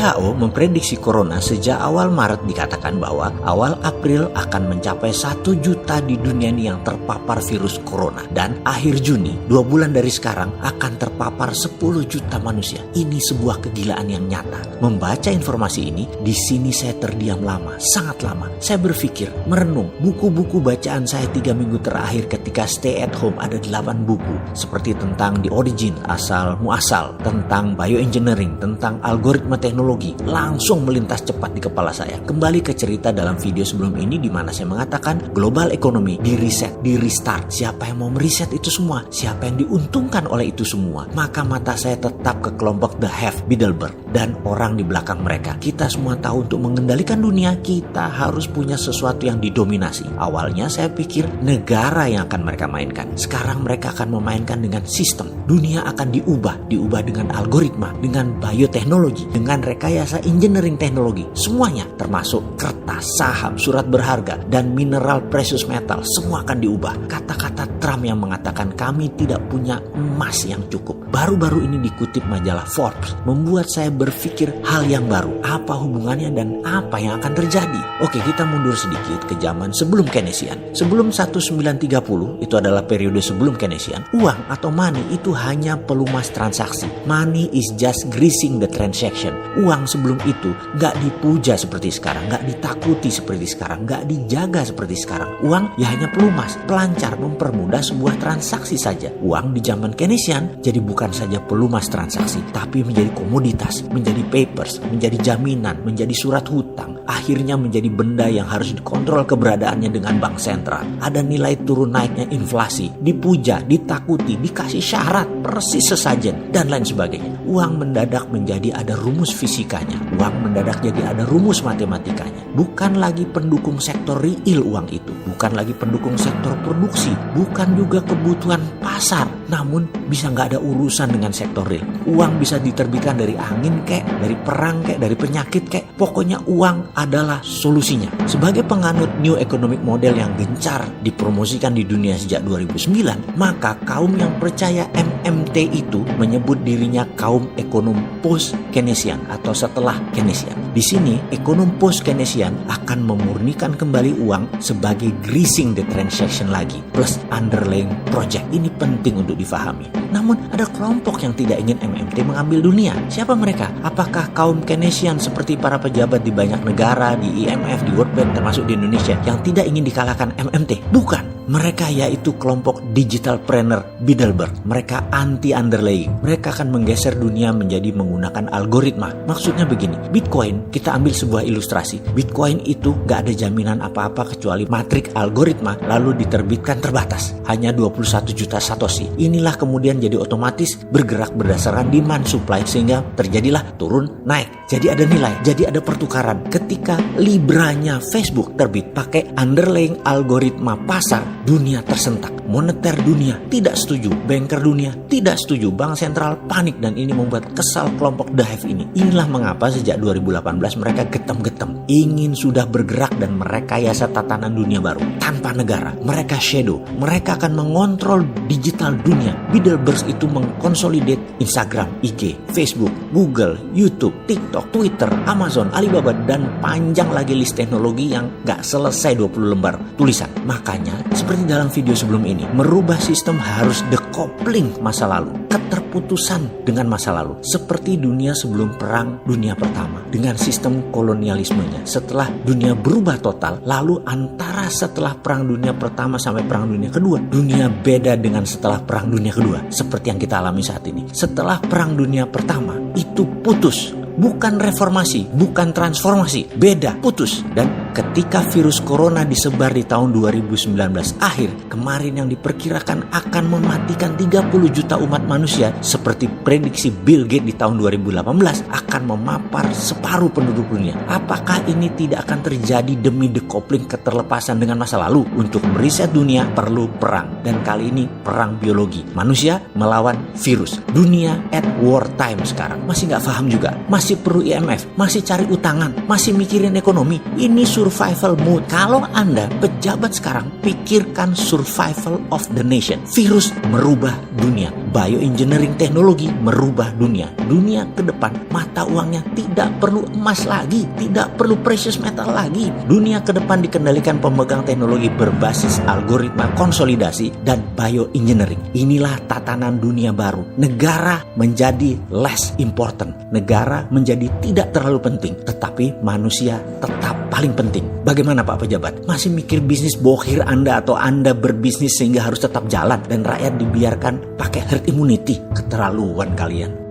WHO memprediksi corona sejak awal Maret, dikatakan bahwa awal April akan mencapai 1 juta di dunia ini yang terpapar virus corona. Dan akhir Juni, 2 bulan dari sekarang, akan terpapar 10 juta manusia. Ini sebuah kegilaan yang nyata. Membaca informasi ini, di sini saya terdiam lama, sangat lama. Saya berpikir, merenung, buku-buku bacaan saya 3 minggu terakhir ketika stay at home ada 8 buku. Seperti tentang the origin, asal muasal, tentang bioengineering, tentang algoritma teknologi, langsung melintas cepat di kepala saya. Kembali ke cerita dalam video sebelum ini di mana saya mengatakan global economy di reset, di restart. Siapa yang mau meriset itu semua? Siapa yang diuntungkan oleh itu semua? Maka mata saya tetap ke kelompok The Have, Bilderberg, dan orang di belakang mereka. Kita semua tahu untuk mengendalikan dunia, kita harus punya sesuatu yang didominasi. Awalnya saya pikir negara yang akan mereka mainkan. Sekarang mereka akan memainkan dengan sistem. Dunia akan diubah dengan algoritma, dengan bioteknologi, dengan rekayasa engineering teknologi, semuanya termasuk kertas, saham, surat berharga, dan mineral precious metal, semua akan diubah. Kata-kata Trump yang mengatakan kami tidak punya emas yang cukup, baru-baru ini dikutip majalah Forbes, membuat saya berpikir hal yang baru. Apa hubungannya dan apa yang akan terjadi? Oke, kita mundur sedikit ke zaman sebelum Keynesian. Sebelum 1930, itu adalah periode sebelum Keynesian, uang atau money itu hanya pelumas transaksi. Money is just greasing the transaction. Uang sebelum itu gak dipuja seperti sekarang, gak ditakuti seperti sekarang, gak dijaga seperti sekarang. Uang ya hanya pelumas, pelancar, mempermudah sebuah transaksi saja. Uang di zaman Keynesian jadi bukan saja pelumas transaksi, tapi menjadi komoditas, menjadi papers, menjadi jaminan, menjadi surat hutang. Akhirnya menjadi benda yang harus dikontrol keberadaannya dengan bank sentral. Ada nilai turun naiknya inflasi, dipuja, ditakuti, dikasih syarat, persis sesajen, dan lain sebagainya. Uang mendadak menjadi ada rumus fisikanya. Uang mendadak jadi ada rumus matematikanya. Bukan lagi pendukung sektor real uang itu. Bukan lagi pendukung sektor produksi. Bukan juga kebutuhan pasar. Namun bisa nggak ada urusan dengan sektor real. Uang bisa diterbitkan dari angin kek, dari perang kek, dari penyakit kek. Pokoknya uang adalah solusinya. Sebagai penganut New Economic Model yang gencar dipromosikan di dunia sejak 2009, maka kaum yang percaya MMT itu menyebut dirinya kaum ekonom post-Keynesian atau setelah Keynesian. Di sini, ekonom post-Keynesian akan memurnikan kembali uang sebagai greasing the transaction lagi, plus underlying project. Ini penting untuk difahami. Namun, ada kelompok yang tidak ingin MMT mengambil dunia. Siapa mereka? Apakah kaum Keynesian seperti para pejabat di banyak negara, di IMF, di World Bank, termasuk di Indonesia, yang tidak ingin dikalahkan MMT? Bukan. Mereka yaitu kelompok digitalpreneur Bilderberg. Mereka anti underlying. Mereka akan menggeser dunia menjadi menggunakan algoritma. Maksudnya begini, Bitcoin, kita ambil sebuah ilustrasi. Bitcoin itu gak ada jaminan apa-apa kecuali matrik algoritma lalu diterbitkan terbatas. Hanya 21 juta satoshi. Inilah kemudian jadi otomatis bergerak berdasarkan demand supply sehingga terjadilah turun naik. Jadi ada nilai, jadi ada pertukaran. Ketika Libranya Facebook terbit pakai underlying algoritma pasar, dunia tersentak. Moneter dunia tidak setuju, banker dunia tidak setuju, bank sentral panik, dan ini membuat kesal kelompok The Have ini. Inilah mengapa sejak 2018 mereka getam-getam ingin sudah bergerak dan merekayasa tatanan dunia baru tanpa negara. Mereka shadow, mereka akan mengontrol digital dunia. Bilderberg itu mengkonsolidate Instagram, IG, Facebook, Google, YouTube, TikTok, Twitter, Amazon, Alibaba, dan panjang lagi list teknologi yang gak selesai 20 lembar tulisan. Makanya seperti dalam video sebelum ini, merubah sistem harus decoupling masa lalu, keterputusan dengan masa lalu, seperti dunia sebelum perang dunia pertama dengan sistem kolonialismenya. Setelah dunia berubah total, lalu antara setelah perang dunia pertama sampai perang dunia kedua, dunia beda dengan setelah perang dunia kedua, seperti yang kita alami saat ini. Setelah perang dunia pertama itu putus, bukan reformasi, bukan transformasi, beda, putus. Dan ketika virus corona disebar di tahun 2019 akhir, kemarin yang diperkirakan akan mematikan 30 juta umat manusia, seperti prediksi Bill Gates di tahun 2018, akan memapar separuh penduduk dunia. Apakah ini tidak akan terjadi demi decoupling keterlepasan dengan masa lalu? Untuk meriset dunia perlu perang, dan kali ini perang biologi. Manusia melawan virus. Dunia at war time sekarang. Masih nggak paham juga, masih masih perlu IMF, masih cari utangan, masih mikirin ekonomi. Ini survival mode. Kalau Anda pejabat sekarang, pikirkan survival of the nation. Virus merubah dunia. Bioengineering teknologi merubah dunia. Dunia ke depan, mata uangnya tidak perlu emas lagi, tidak perlu precious metal lagi. Dunia ke depan dikendalikan pemegang teknologi berbasis algoritma konsolidasi dan bioengineering. Inilah tatanan dunia baru. Negara menjadi less important. Negara menjadi tidak terlalu penting, tetapi manusia tetap paling penting. Bagaimana Pak Pejabat? Masih mikir bisnis bohir Anda atau Anda berbisnis sehingga harus tetap jalan dan rakyat dibiarkan pakai herd immunity? Keterlaluan kalian.